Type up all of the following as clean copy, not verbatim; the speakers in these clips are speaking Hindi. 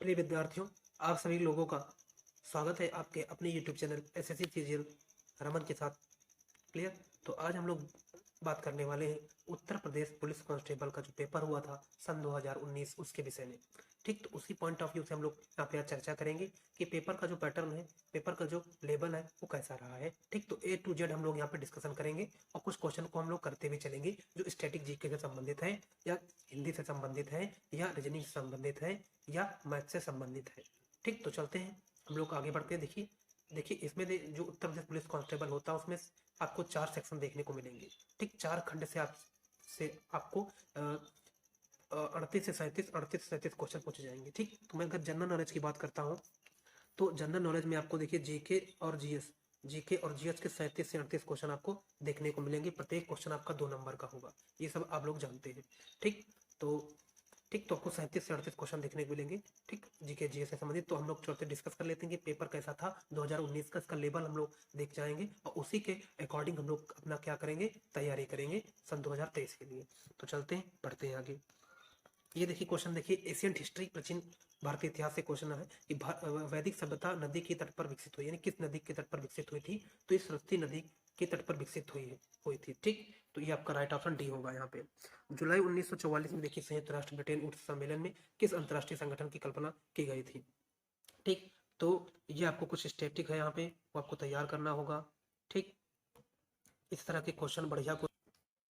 प्रिय विद्यार्थियों, आप सभी लोगों का स्वागत है आपके अपने YouTube channel SSC CGL Raman के साथ। क्लियर। तो आज हम लोग बात करने वाले हैं उत्तर प्रदेश पुलिस कांस्टेबल का जो पेपर हुआ था सन 2019 उसके विषय में। ठीक, तो उसी पॉइंट ऑफ व्यू से हम लोग यहाँ पे आज चर्चा करेंगे कि पेपर का जो पैटर्न है, पेपर का जो लेवल है वो कैसा रहा है। ठीक, तो ए टू जेड हम लोग यहाँ पे डिस्कशन करेंगे और कुछ क्वेश्चन को हम लोग करते हुए चलेंगे जो स्टैटिक जीके से संबंधित है या हिंदी से संबंधित है या रीजनिंग से संबंधित है या मैथ से संबंधित है। ठीक, तो चलते हैं, हम लोग आगे बढ़ते हैं। देखिए देखिए इसमें जो उत्तर प्रदेश पुलिस कांस्टेबल होता है उसमें आपको 4 सेक्शन देखने को मिलेंगे। ठीक, 4 खंड से आपको 38 से 37 क्वेश्चन पूछे जाएंगे। ठीक, तो मैं अगर जनरल नॉलेज की बात करता हूँ तो जनरल नॉलेज में आपको देखिए जीके और जीएस के 37 से 38 क्वेश्चन आपको देखने को मिलेंगे। प्रत्येक क्वेश्चन आपका 2 नंबर का होगा, ये सब आप लोग जानते हैं। ठीक, तो आपको 37 से 38 क्वेश्चन देखने को मिलेंगे। ठीक, जीके जीएस से संबंधित। तो हम लोग चलते डिस्कस कर लेते हैं कि पेपर कैसा था 2019 का, इसका लेवल हम लोग देख जाएंगे और उसी के अकॉर्डिंग हम लोग अपना क्या करेंगे, तैयारी करेंगे सन 2023 के लिए। तो चलते हैं, बढ़ते हैं आगे। ये देखिए क्वेश्चन, देखिए एशियंट हिस्ट्री, प्राचीन भारतीय इतिहास से क्वेश्चन है कि वैदिक सभ्यता नदी के तट पर विकसित हुई, यानी किस नदी के तट पर विकसित हुई थी? तो इस सरस्वती नदी के तट पर विकसित हुई थी। ठीक, तो ये आपका राइट ऑप्शन डी होगा यहाँ पे। जुलाई 1944 में देखिए संयुक्त राष्ट्र ब्रिटेन उच्च सम्मेलन में किस अंतर्राष्ट्रीय संगठन की कल्पना की गई थी? ठीक, तो ये आपको कुछ स्टैटिक है यहाँ पे, वो आपको तैयार करना होगा। ठीक, इस तरह के क्वेश्चन बढ़िया।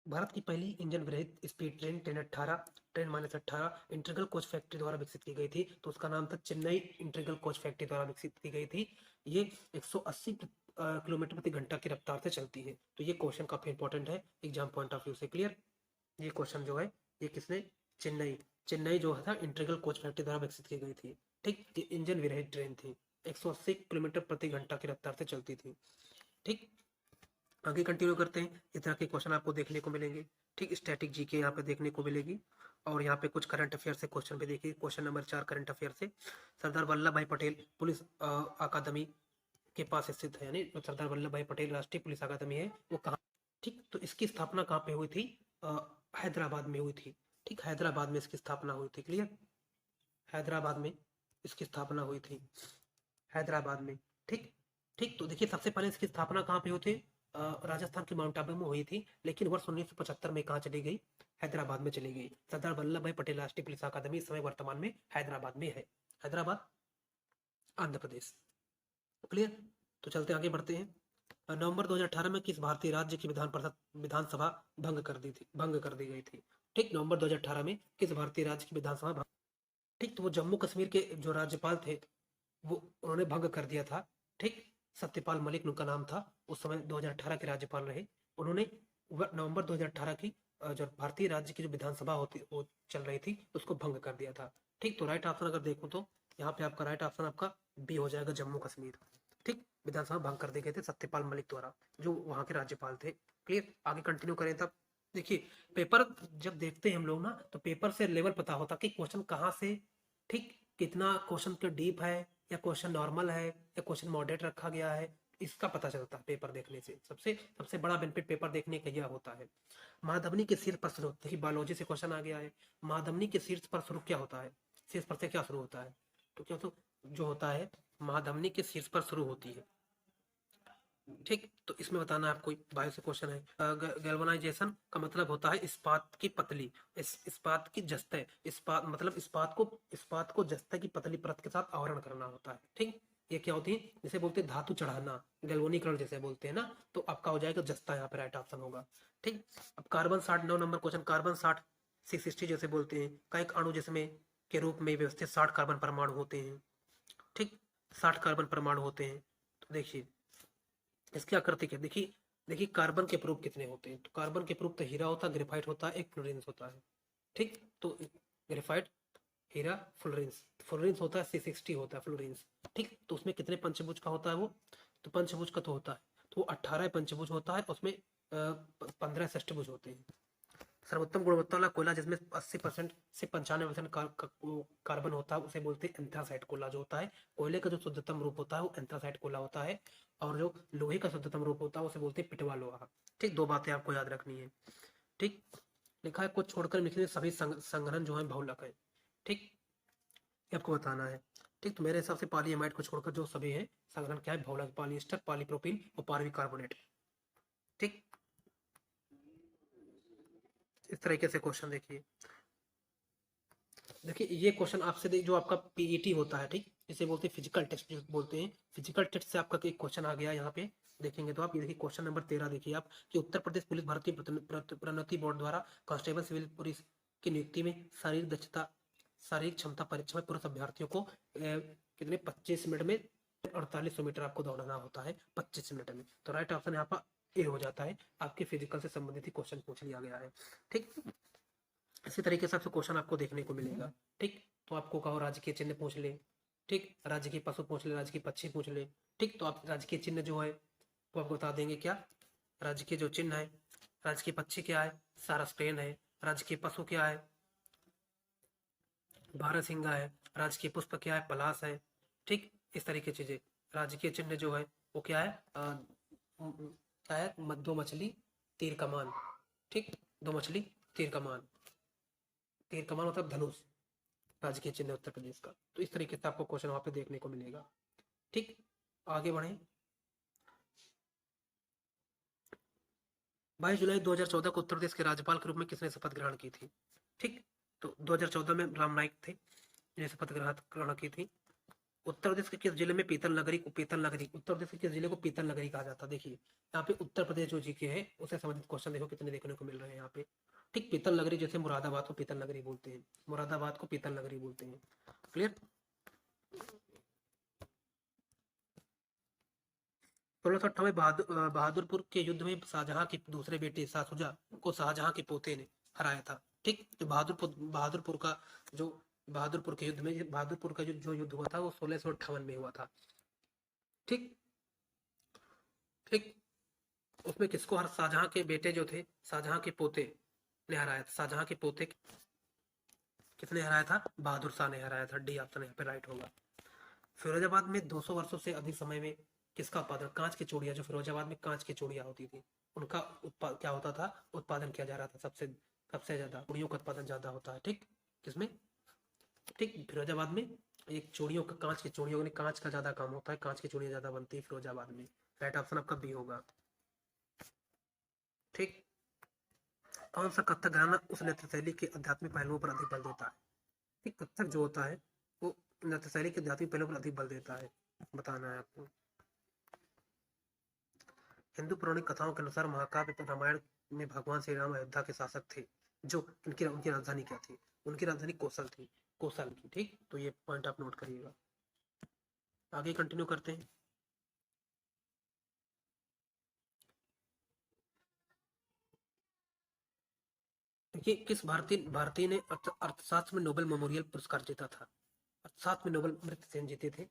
भारत की पहली इंजन विरहित speed train train -18 integral coach factory द्वारा विकसित की गई थी, तो उसका नाम था चेन्नई इंटीग्रल कोच फैक्ट्री द्वारा विकसित की गई थी। ये 180 किलोमीटर प्रति घंटा की रफ्तार से चलती है। तो ये क्वेश्चन काफी इंपॉर्टेंट है एग्जाम पॉइंट ऑफ व्यू से। क्लियर। ये क्वेश्चन जो है ये किसने, चेन्नई जो था इंटीग्रल कोच फैक्ट्री द्वारा विकसित की गई थी। ठीक, ये इंजन विरहित ट्रेन थी, 180 किलोमीटर प्रति घंटा की रफ्तार से चलती थी। ठीक, आगे कंटिन्यू करते हैं। इस तरह के क्वेश्चन आपको देखने को मिलेंगे। ठीक, स्टैटिक जीके यहाँ पे देखने को मिलेगी और यहाँ पे कुछ करंट अफेयर से क्वेश्चन भी देखिए। क्वेश्चन नंबर 4 करंट अफेयर से, सरदार वल्लभ भाई पटेल पुलिस अकादमी के पास स्थित है, यानी सरदार वल्लभ भाई पटेल राष्ट्रीय पुलिस अकादमी है वो कहाँ? ठीक, तो इसकी स्थापना कहाँ पे हुई थी? हैदराबाद में हुई थी। ठीक, हैदराबाद में इसकी स्थापना हुई थी। क्लियर, हैदराबाद में इसकी स्थापना हुई थी, हैदराबाद में। ठीक ठीक, तो देखिए सबसे पहले इसकी स्थापना कहाँ पे हुई थी? राजस्थान के माउंट आबू में हुई थी, लेकिन वर्ष 1975 में कहाँ चली गई? हैदराबाद में चली गई। सरदार वल्लभ भाई पटेल राष्ट्रीय पुलिस अकादमी इस समय वर्तमान में हैदराबाद में है, हैदराबाद, आंध्र प्रदेश। क्लियर, तो चलते आगे बढ़ते हैं। नवंबर 2018 में किस भारतीय राज्य की विधानसभा भंग कर दी गई थी? ठीक, नवंबर 2018 में किस भारतीय राज्य की विधानसभा? ठीक, तो वो जम्मू कश्मीर के जो राज्यपाल थे वो उन्होंने भंग कर दिया था। ठीक, सत्यपाल मलिक उनका नाम था, उस समय 2018 के राज्यपाल रहे। उन्होंने नवंबर 2018 की जो भारतीय राज्य की जो विधानसभा होती वो चल रही थी उसको भंग कर दिया था। ठीक, तो राइट ऑप्शन अगर देखो तो यहाँ पे आपका राइट ऑप्शन आपका बी हो जाएगा, जम्मू कश्मीर। ठीक, विधानसभा भंग कर दिए गए थे सत्यपाल मलिक द्वारा, जो वहां के राज्यपाल थे। क्लियर, आगे कंटिन्यू करें तब देखिए पेपर जब देखते हैं हम लोग ना, तो पेपर से लेवल पता होता कि क्वेश्चन कहाँ से, ठीक, कितना क्वेश्चन के डीप है या क्वेश्चन नॉर्मल है या क्वेश्चन मॉडरेट रखा गया है, इसका पता चलता है पेपर देखने से। सबसे सबसे बड़ा बेनिफिट पेपर देखने का यह होता है। महाधमनी के शीर्ष पर शुरू, देखिए बायोलॉजी से क्वेश्चन आ गया है। महाधमनी के शीर्ष पर शुरू क्या होता है? शीर्ष पर से क्या शुरू होता है? तो क्या तो जो होता है महाधमनी के शीर्ष पर शुरू होती है। ठीक, तो इसमें बताना है आपको, बायो से क्वेश्चन है। गैल्वेनाइजेशन का मतलब होता है इस्पात की पतली, इस्पात की जस्ते, इस्पात मतलब इस्पात को जस्ते की पतली परत के साथ आवरण करना होता है। ठीक, ये क्या होती है? जिसे बोलते हैं धातु चढ़ाना, गैल्वेनीकरण जैसे बोलते हैं ना, तो आपका हो जाएगा जस्ता, यहाँ पे राइट ऑप्शन होगा। ठीक, अब कार्बन 60, 9 नंबर क्वेश्चन, कार्बन 60 660 जैसे बोलते हैं का एक अणु जिसमें के रूप में व्यवस्थित 60 कार्बन परमाणु होते हैं। ठीक, 60 कार्बन परमाणु होते हैं। तो देखिए इसकी आकृति क्या, देखिए देखिए कार्बन के प्रूफ कितने होते हैं? तो कार्बन के प्रूफ तो हीरा होता है, ग्रेफाइट होता है, एक फ्लोरेंस होता है। ठीक, तो ग्रेफाइट, हीरा, फ्लोरेंस, फ्लोरेंस होता है 660 होता है फ्लोरेंस। ठीक, तो उसमें कितने पंचभुज का होता है वो? तो पंचभुज का तो होता है, तो 18 पंचभुज होता है, उसमें 15 षष्ठभुज होते हैं। सर्वोत्तम गुणवत्ता वाला कोयला जिसमें 80% से 95% कार्बन होता है उसे बोलते हैं एंथ्रासाइट कोयला जो होता है। कोयले का जो शुद्धतम रूप होता है वो एंथ्रासाइट कोयला होता है, और जो लोहे का शुद्धतम रूप होता है उसे बोलते हैं पिटवा लोहा। ठीक, 2 बातें आपको याद रखनी है। ठीक, लिखा है कुछ छोड़कर लिखने सभी संघनन जो है बहुलक है। ठीक, ये आपको बताना है। ठीक, तो मेरे हिसाब से पॉलीएमाइड को छोड़कर जो सभी है संगठन क्या है, भौतिक पॉलिएस्टर, पॉलीप्रोपिल और पारबीकार्बोनेट। ठीक, इस तरीके से क्वेश्चन देखिए। देखिए ये क्वेश्चन आपसे जो आपका पीईटी होता है, ठीक, इसे बोलते हैं फिजिकल टेस्ट बोलते हैं। फिजिकल टेस्ट से आपका एक क्वेश्चन आ गया यहाँ पे, देखेंगे तो आप ये देखिए क्वेश्चन नंबर 13 देखिए आप, कि उत्तर प्रदेश पुलिस भर्ती प्रोन्नति बोर्ड द्वारा कांस्टेबल सिविल पुलिस की नियुक्ति में शारीरिक क्षमता परीक्षा में पुरुष अभ्यर्थियों को कितने 25 मिनट में 4800 मीटर आपको दौड़ना होता है 25 मिनट में। तो राइट ऑप्शन यहाँ पर ए हो जाता है। आपके फिजिकल से संबंधित ही क्वेश्चन पूछ लिया गया है। ठीक, इसी तरीके से आपसे क्वेश्चन आपको देखने को मिलेगा। ठीक, तो आपको कहो राजकीय चिन्ह पूछ ले, ठीक, राजकीय पशु पूछ ले, राजकीय पक्षी पूछ ले। ठीक, तो आप राजकीय चिन्ह जो है वो आपको बता देंगे क्या, राजकीय जो चिन्ह है, राजकीय पक्षी क्या है, सारस्पेन है, राजकीय पशु क्या है, बारहसिंगा है, राजकीय पुष्प क्या है, पलाश है। ठीक, इस तरीके चीजें। राजकीय चिन्ह जो है वो क्या है, क्या है, दो मछली तीर कमान। ठीक, दो मछली तीर कमान, तीर कमान मतलब धनुष, राजकीय चिन्ह उत्तर प्रदेश का। तो इस तरीके से आपको क्वेश्चन वहां पे देखने को मिलेगा। ठीक, आगे बढ़े। 22 जुलाई 2014 को उत्तर प्रदेश के राज्यपाल के रूप में किसने शपथ ग्रहण की थी? ठीक, तो 2014 में राम नाईक थे जिन्हें शपथ ग्रहण की थी। उत्तर प्रदेश के किस जिले में उत्तर प्रदेश के किस जिले को पीतल नगरी कहा जाता है? देखिए यहाँ पे उत्तर प्रदेश जो जी के है उससे संबंधित क्वेश्चन देखो कितने देखने को मिल रहे हैं यहाँ पे। ठीक, पीतल नगरी, जैसे मुरादाबाद को पीतल नगरी बोलते हैं, मुरादाबाद को पीतल नगरी बोलते हैं। क्लियर। 1698 बहादुरपुर के युद्ध में शाहजहां के दूसरे बेटे शाहसुजा को शाहजहां के पोते ने हराया था। ठीक, जो बहादुरपुर का जो बहादुरपुर के युद्ध में, बहादुरपुर का जो युद्ध हुआ था वो 1658 में हुआ था। ठीक, ठीक, उसमें किसको हर शाहजहां के बेटे जो थे, शाहजहां के पोते ने हराया था। शाहजहां के पोते किसने हराया था? बहादुर शाह ने हराया था। डी ऑप्शन यहाँ पे राइट होगा। फिरोजाबाद में 200 वर्षों से अधिक समय में किसका उत्पादन, कांच की चूड़ियां, जो फिरोजाबाद में कांच की चूड़ियां होती थी उनका क्या होता था, उत्पादन किया जा रहा था। सबसे सबसे ज्यादा चूड़ियों का उत्पादन ज्यादा होता है। ठीक, किसमें? ठीक, फिरोजाबाद में एक चूड़ियों का, कांच की चूड़ियों में कांच का ज्यादा काम होता है, कांच की चूड़ियां ज्यादा बनती है फिरोजाबाद में। राइट ऑप्शन आपका बी होगा। ठीक, कौन सा कथक गाना उस नृत्य शैली के आध्यात्मिक पहलुओं पर अधिक बल देता है? ठीक, कथक जो होता है वो नृत्य शैली के आध्यात्मिक पहलुओं पर अधिक बल देता है, बताना है आपको। हिंदू पौराणिक कथाओं के अनुसार महाकाव्य रामायण में भगवान श्री राम अयोध्या के शासक थे, जो उनकी राजधानी क्या थी? उनकी राजधानी कौशल थी, कौशल की। ठीक, तो ये पॉइंट आप नोट करिएगा। आगे कंटिन्यू करते हैं। देखिए किस भारतीय ने अर्थशास्त्र में नोबेल मेमोरियल पुरस्कार जीता था? अर्थशास्त्र में नोबेल अमर्त्य सेन जीते थे।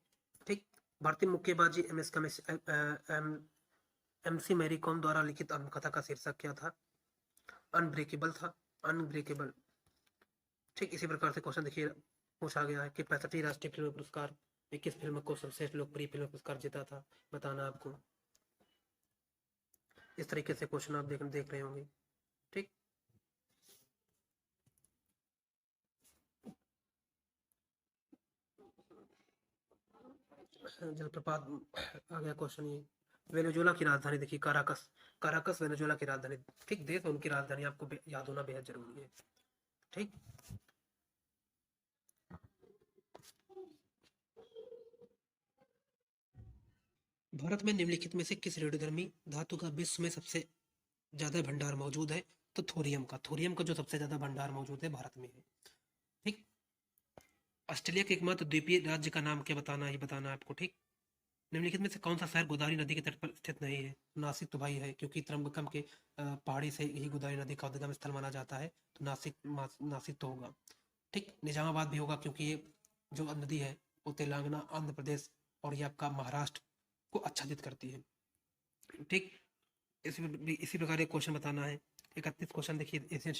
ठीक, भारतीय मुक्केबाजी एमसी मैरी कॉम द्वारा लिखित आत्मकथा का शीर्षक क्या था? अनब्रेकेबल था, अनब्रेकेबल। ठीक, इसी प्रकार से क्वेश्चन देखिए पूछा गया है कि 65वीं राष्ट्रीय फिल्म पुरस्कार में किस फिल्म को सर्वश्रेष्ठ लोकप्रिय फिल्म पुरस्कार जीता था? बताना आपको। इस तरीके से क्वेश्चन आप देख रहे होंगे। ठीक, जलप्रपात आ गया क्वेश्चन ये। वेनेजुएला की राजधानी देखिए काराकस, काराकस वेनेजुएला की राजधानी। ठीक, देश और उनकी राजधानी आपको याद होना बेहद जरूरी है। ठीक, भारत में निम्नलिखित में से किस रेडियोधर्मी धातु का विश्व में सबसे ज्यादा भंडार मौजूद है? तो थोरियम का जो सबसे ज्यादा भंडार मौजूद है भारत में है। ठीक, ऑस्ट्रेलिया के एकमात्र द्वीपीय राज्य का नाम क्या, बताना है, बताना है आपको। ठीक, निम्नलिखित में से कौन सा शहर गोदावरी नदी के तट पर स्थित नहीं है? नासिक तो भाई है, क्योंकि त्रंबकम के पहाड़ी से ही गोदावरी नदी का उद्गम स्थल माना जाता है, तो नासिक तो होगा। ठीक, निजामाबाद भी होगा, क्योंकि ये जो नदी है वो तेलंगाना, आंध्र प्रदेश और ये आपका महाराष्ट्र को आच्छादित करती है। ठीक, इसी प्रकार एक क्वेश्चन बताना है। 31 क्वेश्चन देखिए एशियन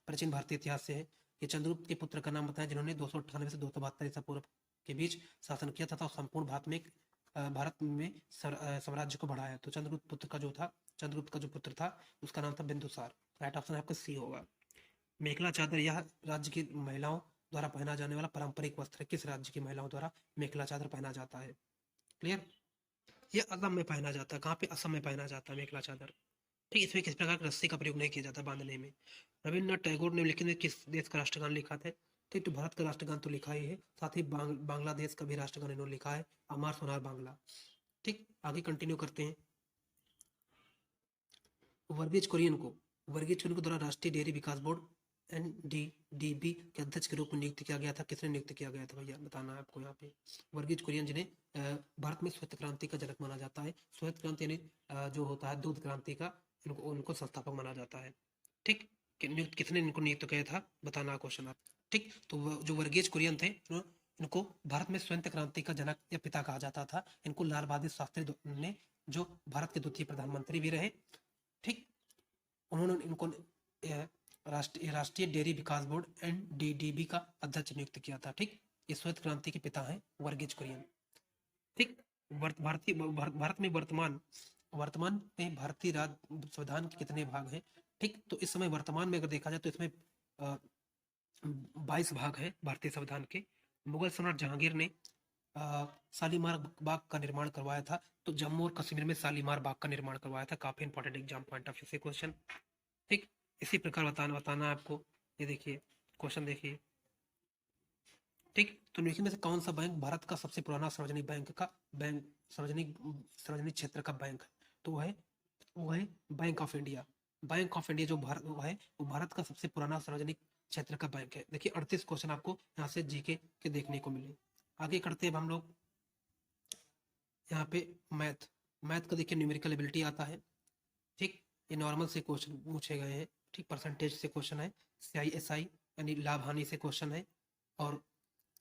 प्राचीन भारतीय इतिहास से है कि चंद्रगुप्त के पुत्र का नाम बताएं जिन्होंने 298 से 272 ईसा पूर्व के बीच शासन किया था और संपूर्ण भारत में साम्राज्य को बढ़ाया। तो चंद्रगुप्त का जो पुत्र था उसका नाम था बिंदुसार। राइट ऑप्शन आपका सी होगा। मेखला चादर यह राज्य की महिलाओं द्वारा पहना जाने वाला पारंपरिक वस्त्र किस राज्य की महिलाओं द्वारा मेखला चादर पहना जाता है? क्लियर? ये असम में पहना जाता है। कहाँ पे? असम में पहना जाता है मेखला चादर। ठीक, इसमें किस प्रकार की रस्सी का प्रयोग नहीं किया जाता बांधने में? रविन्द्रनाथ टैगोर ने लेकिन किस देश का राष्ट्रगान लिखा था? ठीक, तो भारत का राष्ट्रगान तो लिखा ही है, साथ ही बांग्लादेश का भी राष्ट्रगान इन्होंने लिखा है, अमर सोनार बांग्ला। ठीक, आगे कंटिन्यू करते हैं। वर्गीज कुरियन को द्वारा राष्ट्रीय डेयरी विकास बोर्ड NDDB के अध्यक्ष के रूप में नियुक्त किया गया था। किसने नियुक्त किया गया था भैया, बताना है आपको यहाँ पे। वर्गीज कुरियन जिन्हें भारत में श्वेत क्रांति का जनक माना जाता है। श्वेत क्रांति यानी जो होता है दूध क्रांति का, उनको संस्थापक माना जाता है। ठीक, नियुक्त किसने इनको नियुक्त किया था, बताना क्वेश्चन आप। ठीक, तो जो वर्गीज कुरियन थे इनको भारत में श्वेत क्रांति का जनक या पिता कहा जाता था। इनको लाल बहादुर शास्त्री ने, जो भारत के द्वितीय प्रधानमंत्री भी रहे, ठीक, उन्होंने इनको राष्ट्रीय डेयरी विकास बोर्ड NDDB का अध्यक्ष नियुक्त किया था। ठीक, ये श्वेत क्रांति के पिता हैं वर्गीज कुरियन। ठीक, भारत में वर्तमान में भारतीय राज्य संविधान के कितने भाग हैं? ठीक, तो इस समय वर्तमान में अगर देखा जाए तो इसमें 22 भाग है भारतीय संविधान के। मुगल सम्राट जहांगीर ने शालीमार बाग का निर्माण करवाया था, तो जम्मू और कश्मीर में शालीमार बाग का निर्माण करवाया था। काफी important exam point of view से क्वेश्चन। ठीक, इसी प्रकार बताना है आपको। ये देखिए क्वेश्चन देखिए। ठीक, तो निम्न में से कौन सा बैंक भारत का सबसे पुराना सार्वजनिक सार्वजनिक क्षेत्र का बैंक है? तो वो है bank of India. Bank of India जो वो भारत का सबसे पुराना सार्वजनिक क्षेत्र का बैंक है। देखिए 38 क्वेश्चन आपको यहाँ से जीके के देखने को मिले। आगे करते हैं हम लोग यहाँ पे मैथ का। देखिए न्यूमेरिकल एबिलिटी आता है। ठीक, ये नॉर्मल से क्वेश्चन पूछे गए हैं। ठीक, परसेंटेज से क्वेश्चन है, CISI यानी लाभ हानि से क्वेश्चन है, और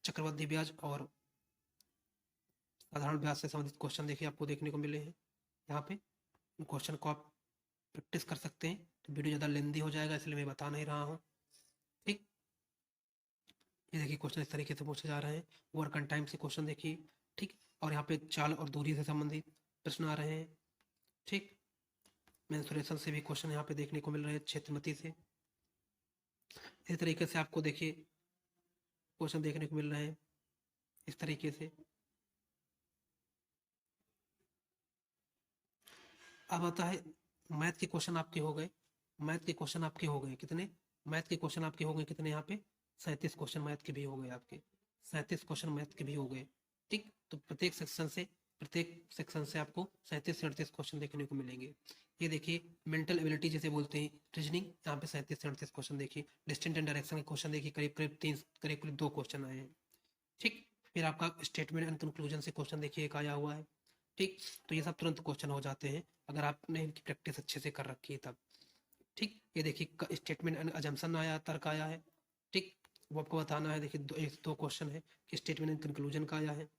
चक्रवृद्धि ब्याज और साधारण ब्याज से संबंधित क्वेश्चन देखिए आपको देखने को मिले हैं यहाँ पे। क्वेश्चन को आप प्रैक्टिस कर सकते हैं। तो वीडियो ज़्यादा लेंदी हो जाएगा, इसलिए मैं बता नहीं रहा हूँ। ठीक, ये देखिए क्वेश्चन इस तरीके से पूछे जा रहे हैं। वर्क एंड टाइम से क्वेश्चन देखिए। ठीक, और यहाँ पे चाल और दूरी से संबंधित प्रश्न आ रहे हैं। ठीक, मेंसुरेशन से भी क्वेश्चन यहाँ पे देखने को मिल रहे हैं, क्षेत्रमति से। इस तरीके से आपको देखिए क्वेश्चन देखने को मिल रहे हैं इस तरीके से। अब आता है मैथ के क्वेश्चन आपके हो गए। कितने? मैथ के क्वेश्चन आपके हो गए कितने यहाँ पे? 37 क्वेश्चन मैथ के भी हो गए आपके। 37 क्वेश्चन मैथ के भी हो गए। ठीक, तो प्रत्येक सेक्शन से आपको 37 से 38 क्वेश्चन देखने को मिलेंगे। ये देखिए मेंटल एबिलिटी जिसे बोलते हैं, रीजनिंग, यहाँ पे 37 से 38 क्वेश्चन देखिए। डिस्टेंस एंड डायरेक्शन के क्वेश्चन देखिए, करीब 2 क्वेश्चन आए हैं। ठीक, फिर आपका स्टेटमेंट एंड कंक्लूजन से क्वेश्चन देखिए एक आया हुआ है। ठीक, तो ये सब तुरंत क्वेश्चन हो जाते हैं अगर आपने इनकी प्रैक्टिस अच्छे से कर रखी है तब। ठीक, ये देखिए स्टेटमेंट एंड अजम्पशन आया, तर्क आया है। ठीक, वो आपको बताना है। देखिए दो क्वेश्चन है कि स्टेटमेंट एंड कंक्लूजन का आया है।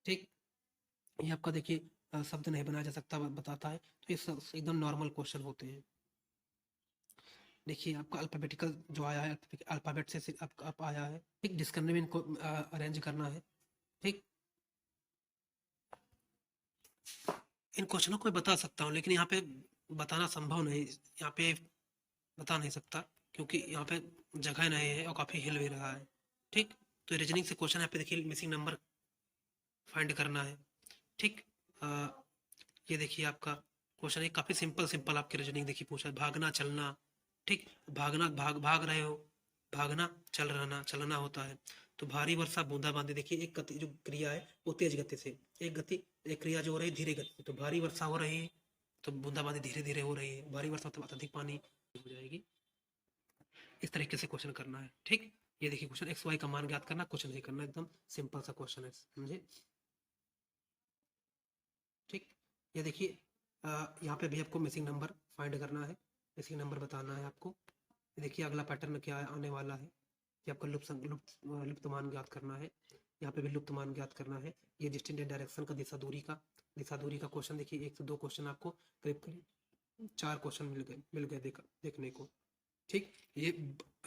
ठीक, ये आपका देखिए शब्द नहीं बनाया जा सकता बताता है। तो ये एकदम नॉर्मल क्वेश्चन होते हैं। देखिए आपका अल्फाबेटिकल जो आया है, अल्फाबेट से आप आया है। ठीक, डिस्क्रिमिनेट में इनको अरेंज करना है। ठीक, इन क्वेश्चनों को मैं बता सकता हूँ, लेकिन यहाँ पे बताना संभव नहीं, यहाँ पे बता नहीं सकता क्योंकि यहाँ पे जगह नहीं है और काफ़ी हिल भी रहा है। ठीक, तो रीजनिंग से क्वेश्चन यहाँ पे देखिए मिसिंग नंबर फाइंड करना है। ठीक, ये देखिए आपका क्वेश्चन है काफ़ी सिंपल आपकी रीजनिंग देखिए पूछा है। भागना चलना। ठीक, भाग रहे हो, भागना चलना होता है। तो भारी वर्षा बूंदाबांदी, देखिए एक गति जो क्रिया है वो तेज गति से, एक क्रिया जो हो रही है धीरे गति से। तो भारी वर्षा हो रही है तो बूंदाबांदी धीरे धीरे हो रही है। भारी वर्षा मतलब अत्यधिक पानी हो जाएगी। इस तरीके से क्वेश्चन करना है। ठीक, ये देखिए क्वेश्चन XY का मान ज्ञात करना, कुछ नहीं करना, एकदम सिंपल सा क्वेश्चन है, समझे। ठीक, ये देखिए यहाँ पे भी आपको मिसिंग नंबर फाइंड करना है, मिसिंग नंबर बताना है आपको। देखिए अगला पैटर्न क्या आने वाला है कि आपको लुप्त मान ज्ञात करना है। यहाँ पे भी लुप्त मान ज्ञात करना है। ये डिस्टेंस एंड डायरेक्शन का दिशा दूरी का क्वेश्चन देखिए 1 से 2 क्वेश्चन आपको करीब 4 क्वेश्चन मिल गए देखने को। ठीक, ये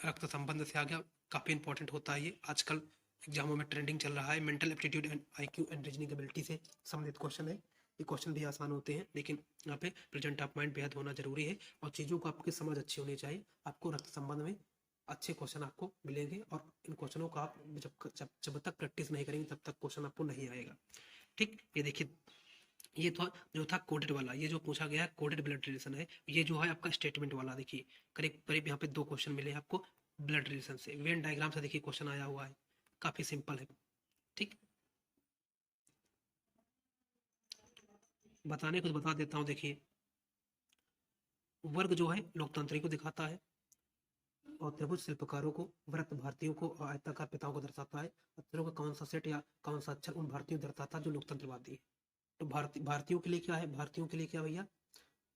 रक्त संबंध से आ गया, काफ़ी इंपॉर्टेंट होता है ये, आजकल एग्जामों में ट्रेंडिंग चल रहा है। Mental aptitude and IQ and reasoning ability से संबंधित क्वेश्चन है। ये क्वेश्चन भी आसान होते हैं, लेकिन यहाँ पे प्रेजेंट ऑफ माइंड बेहद होना जरूरी है और चीज़ों को आपकी समझ अच्छी होनी चाहिए। आपको रक्त संबंध में अच्छे क्वेश्चन आपको मिलेंगे, और इन क्वेश्चनों का आप जब तक प्रैक्टिस नहीं करेंगे तब तक क्वेश्चन आपको नहीं आएगा। ठीक, ये देखिए, ये तो जो था कोडेड वाला, ये जो पूछा गया है कोडेड ब्लड रिलेशन है। ये जो है आपका स्टेटमेंट वाला, देखिए करीब करीब यहाँ पे 2 क्वेश्चन मिले हैं आपको ब्लड रिलेशन से। वेन डायग्राम से देखिए क्वेश्चन आया हुआ है, काफी सिंपल है। ठीक, बताने कुछ बता देता हूँ। देखिए, वर्ग जो है लोकतंत्री को दिखाता है, और त्रिभुज शिल्पकारों को, वृत्त भारतीयों को, और आयताकार पिताओं को दर्शाता है। अक्षरों का कौन सा सेट या कौन सा अक्षर उन भारतीयों को दर्शाता है जो लोकतंत्रवादी है। तो भारतीयों के लिए क्या है, भारतीयों के लिए क्या भैया,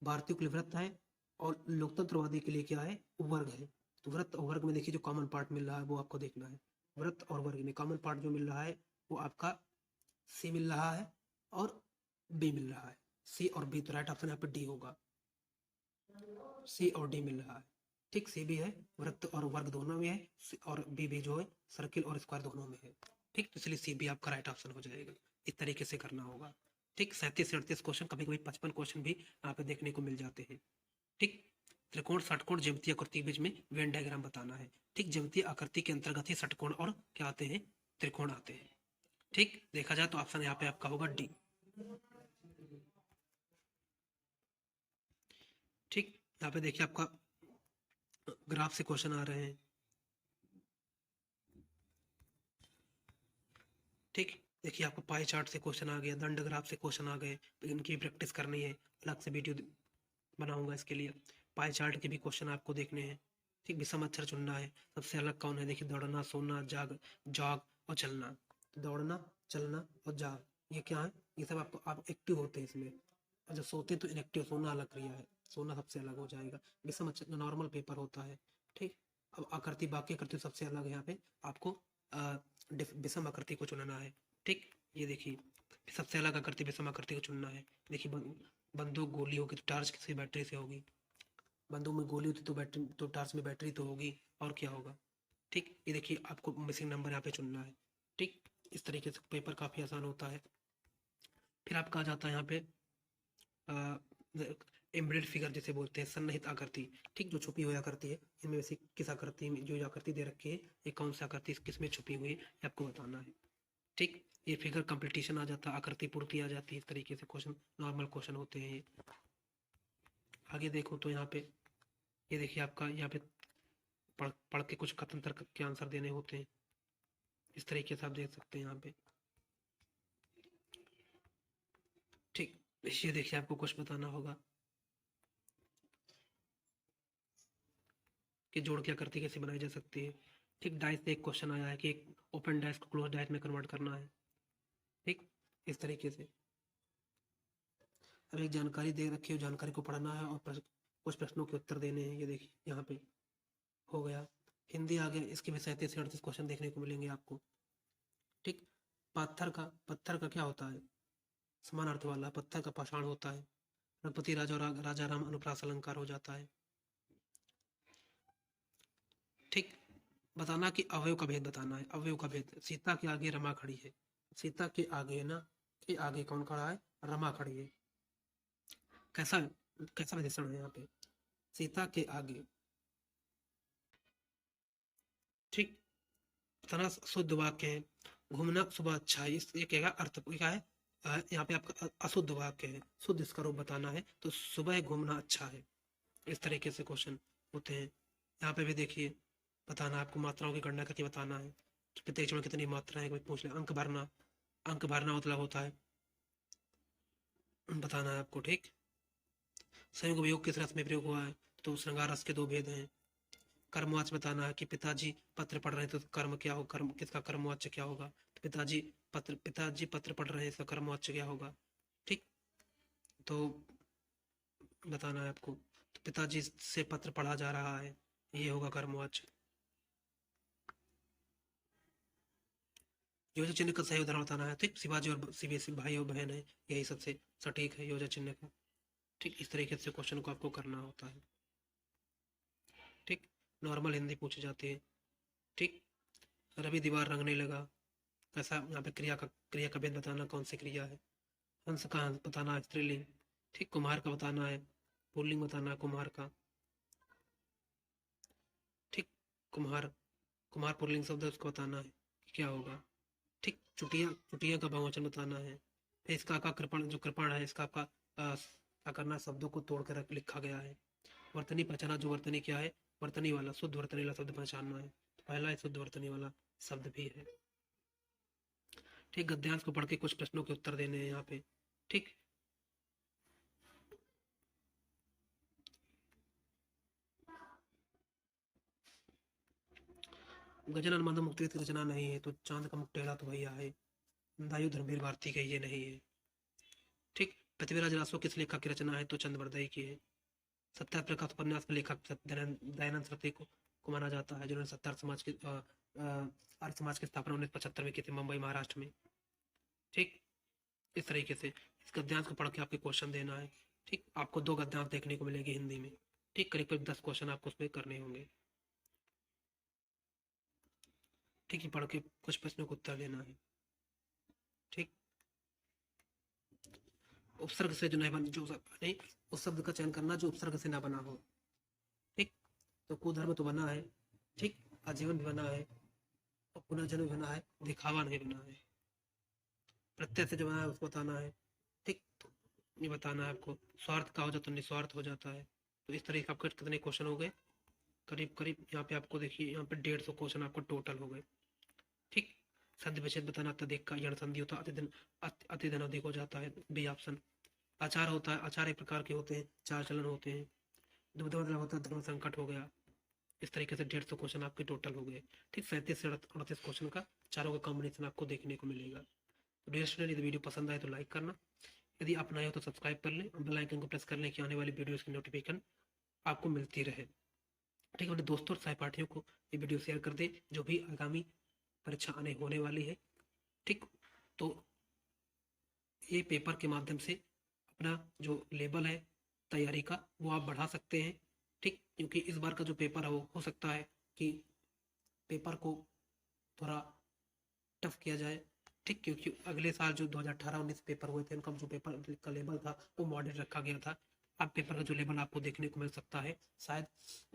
भारतीयों के लिए वृत्त है, और लोकतंत्रवादी के लिए क्या है, वर्ग है। तो वृत्त और वर्ग में देखिए जो कॉमन पार्ट मिल रहा है वो आपको देखना है। वृत्त और वर्ग में कॉमन पार्ट जो मिल रहा है वो आपका सी मिल रहा है और बी मिल रहा है। सी और बी, तो राइट ऑप्शन यहाँ पे डी होगा। सी और डी मिल रहा है। ठीक, सी भी है, वृत्त और वर्ग दोनों में है, और बी भी जो है सर्किल और स्क्वायर दोनों में है। ठीक, तो इसलिए सी भी आपका राइट ऑप्शन हो जाएगा। इस तरीके से करना होगा। ठीक, 37 से 38 क्वेश्चन, कभी कभी 55 क्वेश्चन भी यहाँ पे देखने को मिल जाते हैं। ठीक, त्रिकोण, षटकोण, ज्यामितीय आकृति के बीच में वेन डायग्राम बताना है। ठीक, ज्यामितीय आकृति के अंतर्गत ही षटकोण और क्या आते हैं, त्रिकोण आते हैं। ठीक, देखा जाए तो ऑप्शन यहाँ पे आपका होगा डी। ठीक, यहाँ पे देखिए आपका ग्राफ से क्वेश्चन आ रहे हैं। ठीक, देखिए आपको पाई चार्ट से क्वेश्चन आ गया, दंड ग्राफ से क्वेश्चन आ गए, इनकी प्रैक्टिस करनी है। अलग से वीडियो बनाऊंगा इसके लिए। पाई चार्ट के भी क्वेश्चन आपको देखने हैं। ठीक, विषम अक्षर चुनना है। सबसे अलग कौन है, देखिए दौड़ना, सोना, जॉग और चलना। दौड़ना, चलना और जाग, ये क्या है, ये सब आपको आप एक्टिव होते हैं इसमें, और जब सोते हैं तो इनएक्टिव, सोना अलग क्रिया है, सोना सबसे अलग हो जाएगा। विषम अक्षर नॉर्मल पेपर होता है। ठीक, अब आकृति, बाकी आकृति सबसे अलग है। यहाँ पे आपको विषम आकृति को चुनना है। ठीक, ये देखिए सबसे अलग आकृति विषम आकृति को चुनना है। देखिए बंदूक गोली होगी तो टार्च किसी बैटरी से होगी, बंदूक में गोली होती तो बैटरी, तो टार्च में बैटरी तो होगी, और क्या होगा। ठीक, ये देखिए आपको मिसिंग नंबर यहाँ पे चुनना है। ठीक, इस तरीके से पेपर काफ़ी आसान होता है। फिर आपका आ जाता है यहाँ पे एम्बेडेड फिगर जिसे बोलते हैं, सन्निहित आकृति। ठीक, जो छुपी हुई आकृति है, इनमें से किस आकृति में, जो आकृति दे रखी है ये कौन सी आकृति किस में छुपी हुई है, ये आपको बताना है। ठीक, ये फिगर कंप्लीटेशन आ जाता है, आकृति पूर्ति आ जाती है। इस तरीके से क्वेश्चन, नॉर्मल क्वेश्चन होते हैं ये। आगे देखो तो यहाँ पे ये देखिए आपका यहाँ पे पढ़ के कुछ कथन तर्क के आंसर देने होते हैं। इस तरीके से आप देख सकते हैं यहाँ पे। ठीक, ये देखिए आपको कुछ बताना होगा कि जोड़ की आकृति कैसे बनाई जा सकती है। ठीक, डाइस से एक क्वेश्चन आया है कि एक ओपन डाइस को क्लोज डाइस में कन्वर्ट करना है। ठीक, इस तरीके से अब एक जानकारी दे रखी है, जानकारी को पढ़ना है और कुछ प्रश्नों के उत्तर देने हैं। ये देखिए यहाँ पे हो गया। हिंदी आ गया, इसके भी 37 से 38 क्वेश्चन देखने को मिलेंगे आपको। ठीक, पत्थर का क्या होता है, समान अर्थ वाला, पत्थर का पाषाण होता है। रघुपति राजा और राजा राम अनुप्रास अलंकार हो जाता है। ठीक, बताना कि अवयव का भेद बताना है। अवयव का भेद, सीता के आगे रमा खड़ी है, सीता के आगे ना, के आगे कौन खड़ा है, रमा खड़ी है। कैसा कैसा विशेषण है यहाँ पे, सीता के आगे। ठीक, बताना शुद्ध वाक्य है। घूमना सुबह अच्छा है, इस ये क्या अर्थ क्या है, यहाँ पे आपका अशुद्ध वाक्य है, शुद्ध इसका रूप बताना है, तो सुबह घूमना अच्छा है। इस तरीके से क्वेश्चन होते हैं। यहाँ पे भी देखिए बताना, आपको मात्राओं की गणना करके बताना है कि प्रत्येक में कितनी मात्रा है, कोई पूछ ले। अंक भरना मतलब होता है बताना है आपको। ठीक, संयोग वियोग किस रस में प्रयोग हुआ है, तो श्रृंगार रस के 2 भेद हैं। कर्मवाच्य बताना है कि पिताजी पत्र पढ़ रहे हैं, तो कर्म क्या हो, कर्म किसका कर्मवाच्य क्या होगा, तो पिताजी पत्र पढ़ रहे हैं, इसका कर्मवाच्य क्या होगा। ठीक, तो बताना है आपको, तो पिताजी से पत्र पढ़ा जा रहा है, ये होगा कर्मवाच्य। योजना चिन्ह का सही उदाहरण बताना है। ठीक, शिवाजी और सीबीएसई भाई और बहन है, यही सबसे सटीक है योजना चिन्ह का। ठीक, इस तरीके से क्वेश्चन को आपको करना होता है। ठीक, नॉर्मल हिंदी पूछी जाती है। ठीक, रवि दीवार रंगने लगा, कैसा, यहाँ पे क्रिया का भेद बताना, कौन सी क्रिया है। हंस का बताना है, स्त्रीलिंग। ठीक, कुम्हार का बताना है, पुल्लिंग बताना है कुम्हार का। ठीक, कुम्हार, कुम्हार पुल्लिंग शब्द है, उसको बताना है कि क्या होगा। ठीक, चुटिया, चुटिया का बहुवचन बताना है। फिर इसका आपका कृपण, जो कृपण है इसका आपका क्या करना है, शब्दों को तोड़ कर लिखा गया है। वर्तनी पहचाना, जो वर्तनी क्या है, वर्तनी वाला, शुद्ध वर्तनी वाला शब्द पहचानना है। तो पहला है शुद्ध वर्तनी वाला शब्द भी है। ठीक, गद्यांश को पढ़ के कुछ प्रश्नों के उत्तर देने हैं यहाँ पे। ठीक, गजानन माधव मुक्ति की रचना नहीं है, तो चांद का मुख टेढ़ा तो भैया है। दायु धर्मवीर भारती का ये नहीं है। ठीक, पृथ्वीराज रासो किस लेखक की रचना है, तो चंद्रवरदई की है। सत्याग्रह का उपन्यास के लेखक दयानंद सरस्वती को माना जाता है, जिन्होंने सत्यार्थ समाज की आर्य समाज की स्थापना 1975 में की थी, मुंबई महाराष्ट्र में। ठीक, इस तरीके से इस गद्यांश को पढ़ के आपके क्वेश्चन देना है। ठीक, आपको 2 गद्यांश देखने को मिलेगी हिंदी में। ठीक, करीब करीब 10 क्वेश्चन आपको उसमें करने होंगे। ठीक है, पढ़ के कुछ प्रश्नों को उत्तर देना है। ठीक, उपसर्ग से जो नहीं बन, जो नहीं, उस शब्द का चयन करना जो उपसर्ग से ना बना हो। ठीक, तो कुधर्म तो बना है। ठीक, आजीवन भी बना है, और पुनर्जन्म भी बना है, दिखावा नहीं बना है। प्रत्यय से जो बना है उसको बताना है। ठीक, तो ये बताना है आपको। स्वार्थ का हो जाता तो निस्वार्थ हो जाता है। तो इस तरह के आपके कितने क्वेश्चन हो गए, करीब करीब यहाँ पे आपको देखिए, यहाँ पे 150 क्वेश्चन आपको टोटल हो गए। ठीक, संधि विच्छेद बताना, अत्यधिक का यण संधि होता है, अतिदिन अधिक हो जाता है, बी ऑप्शन। आचार होता है, आचार एक प्रकार के होते हैं, चार चलन होते हैं। दुविधा मतलब होता है, धर्म संकट हो गया। इस तरीके से 150 क्वेश्चन आपके टोटल हो गए। ठीक, 37 से 38 क्वेश्चन का चारों का कॉम्बिनेशन आपको देखने को मिलेगा। तो डियर स्टूडेंट, यदि वीडियो पसंद आए तो लाइक करना, यदि आप नए हो तो सब्सक्राइब कर लें, बेल आइकन को प्रेस कर लें कि आने वाली वीडियोस की नोटिफिकेशन आपको मिलती रहे। ठीक है, अपने दोस्तों और सहपाठियों को ये वीडियो शेयर कर दें, जो भी आगामी परीक्षा आने होने वाली है। ठीक, तो ये पेपर के माध्यम से अपना जो लेवल है तैयारी का, वो आप बढ़ा सकते हैं। ठीक, क्योंकि इस बार का जो पेपर है वो हो सकता है कि पेपर को थोड़ा टफ किया जाए। ठीक, क्योंकि अगले साल जो 2018-19 पेपर हुए थे, उनका जो पेपर का लेवल था वो मॉडरेट रखा गया था। अब पेपर का जो लेवल आपको देखने को मिल सकता है, शायद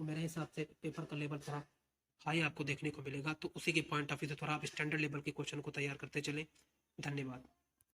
मेरे हिसाब से पेपर का लेवल थोड़ा हाई आपको देखने को मिलेगा। तो उसी के पॉइंट ऑफ व्यू से थोड़ा आप स्टैंडर्ड लेवल के क्वेश्चन को तैयार करते चलें। धन्यवाद।